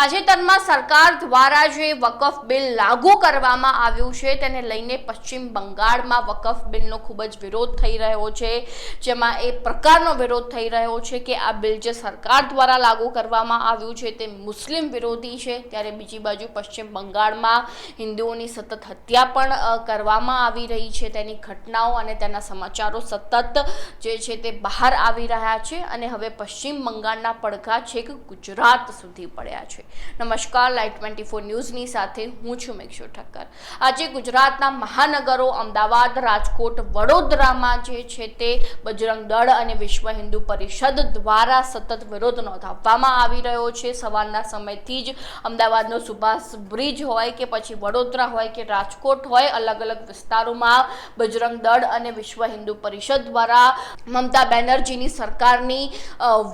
તાજેતરમાં સરકાર દ્વારા જે વકફ બિલ લાગુ કરવામાં આવ્યું છે તેને લઈને પશ્ચિમ બંગાળમાં વકફ બિલનો ખૂબ જ વિરોધ થઈ રહ્યો છે, જેમાં એ પ્રકારનો વિરોધ થઈ રહ્યો છે કે આ બિલ જે સરકાર દ્વારા લાગુ કરવામાં આવ્યું છે તે મુસ્લિમ વિરોધી છે। ત્યારે બીજી બાજુ પશ્ચિમ બંગાળમાં હિન્દુઓની સતત હત્યા પણ કરવામાં આવી રહી છે, તેની ઘટનાઓ અને તેના સમાચારો સતત જે છે તે બહાર આવી રહ્યા છે અને હવે પશ્ચિમ બંગાળના પડઘા છેક ગુજરાત સુધી પડ્યા છે। નમસ્કાર, લાઈવ 24 ન્યૂઝની સાથે હું છું મેક્ષુ ઠક્કર। આજે ગુજરાતના મહાનગરો અમદાવાદ, રાજકોટ, વડોદરામાં જે છે તે બજરંગ દળ અને વિશ્વ હિન્દુ પરિષદ દ્વારા સતત વિરોધ નોંધાવવામાં આવી રહ્યો છે। સવારના સમયથી જ અમદાવાદનો સુભાષ બ્રિજ હોય કે પછી વડોદરા હોય કે રાજકોટ હોય, અલગ અલગ વિસ્તારોમાં બજરંગ દળ અને વિશ્વ હિન્દુ પરિષદ દ્વારા મમતા બેનર્જીની સરકારની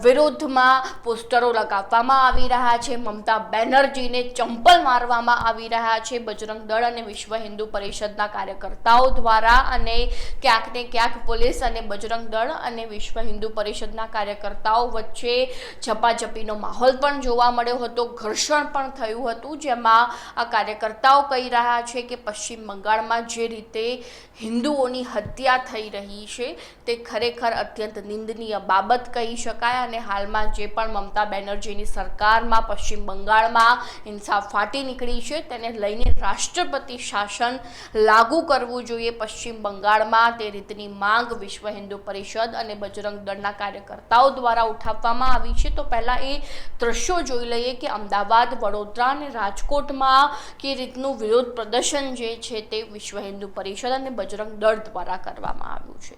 વિરોધમાં પોસ્ટરો લગાવવામાં આવી રહ્યા છે, મમતા બેનર્જીને ચંપલ મારવામાં આવી રહ્યા છે બજરંગ દળ અને વિશ્વ હિન્દુ પરિષદના કાર્યકર્તાઓ દ્વારા, અને ક્યાંક ને ક્યાંક પોલીસ અને બજરંગ દળ અને વિશ્વ હિન્દુ પરિષદના કાર્યકર્તાઓ વચ્ચે ઝપાઝપીનો માહોલ પણ જોવા મળ્યો હતો, ઘર્ષણ પણ થયું હતું, જેમાં આ કાર્યકર્તાઓ કહી રહ્યા છે કે પશ્ચિમ બંગાળમાં જે રીતે હિન્દુઓની હત્યા થઈ રહી છે તે ખરેખર અત્યંત નિંદનીય બાબત કહી શકાય। અને હાલમાં જે પણ મમતા બેનર્જીની સરકારમાં પશ્ચિમ બંગાળમાં હિંસા ફાટી નીકળી છે તેને લઈને રાષ્ટ્રપતિ શાસન લાગુ કરવું જોઈએ પશ્ચિમ બંગાળમાં, તે રીતની માંગ વિશ્વ હિન્દુ પરિષદ અને બજરંગ દળના કાર્યકર્તાઓ દ્વારા ઉઠાવવામાં આવી છે। તો પહેલા એ દ્રશ્યો જોઈ લઈએ કે અમદાવાદ, વડોદરા અને રાજકોટમાં કે રીતનું વિરોધ પ્રદર્શન જે છે તે વિશ્વ હિન્દુ પરિષદ અને બજરંગ દળ દ્વારા કરવામાં આવ્યું છે।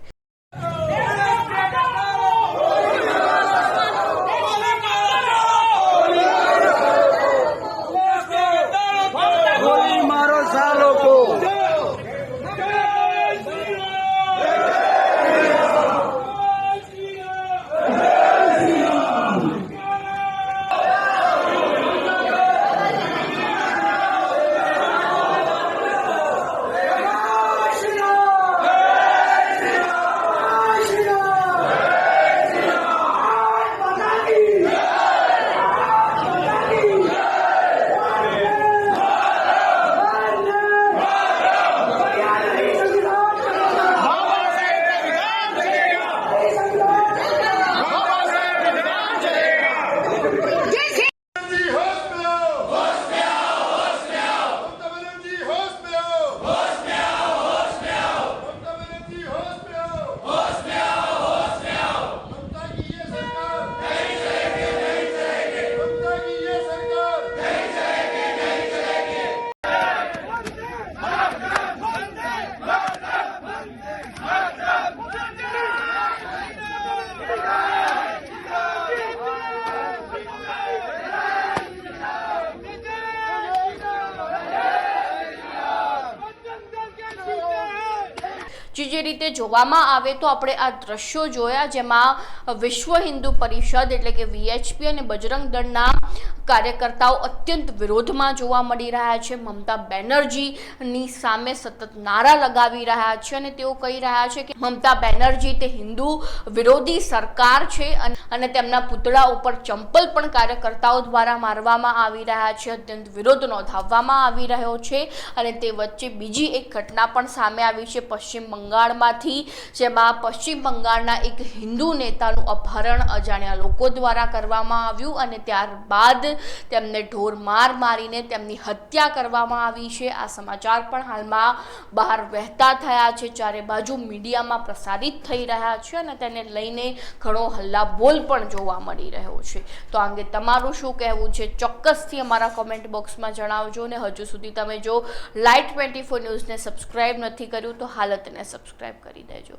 જે રીતે જોવામાં આવે તો આપણે આ દ્રશ્યો જોયા, જેમાં વિશ્વ હિન્દુ પરિષદ એટલે કે VHP અને બજરંગ દળના કાર્યકર્તાઓ અત્યંત વિરોધમાં જોવા મળી રહ્યા છે, મમતા બેનર્જીની સામે સતત નારા લગાવી રહ્યા છે અને તેઓ કહી રહ્યા છે કે મમતા બેનર્જી તે હિન્દુ વિરોધી સરકાર છે અને તેમના પુતળા ઉપર ચંપલ પણ કાર્યકર્તાઓ દ્વારા મારવામાં આવી રહ્યા છે, અત્યંત વિરોધ નોંધાવવામાં આવી રહ્યો છે। અને તે વચ્ચે બીજી એક ઘટના પણ સામે આવી છે પશ્ચિમ બંગાળ બંગાળમાંથી, જેમાં પશ્ચિમ બંગાળના એક હિન્દુ નેતાનું અપહરણ અજાણ્યા લોકો દ્વારા કરવામાં આવ્યું અને ત્યારબાદ તેમને ઢોરમાર મારીને તેમની હત્યા કરવામાં આવી છે. આ સમાચાર પણ હાલમાં બહાર વહેતા થયા છે, ચારે બાજુ મીડિયામાં પ્રસારિત થઈ રહ્યા છે અને તેને લઈને ઘણો હલ્લાબોલ પણ જોવા મળી રહ્યો છે. તો આ અંગે તમારું શું કહેવું છે ચોક્કસથી અમારા કોમેન્ટ બોક્સમાં જણાવજો. અને હજુ સુધી તમે જો લાઈટ 24 ન્યૂઝને સબસ્ક્રાઇબ નથી કર્યું તો હાલ તેને સબસ્ક્રાઇબ કરી દેજો.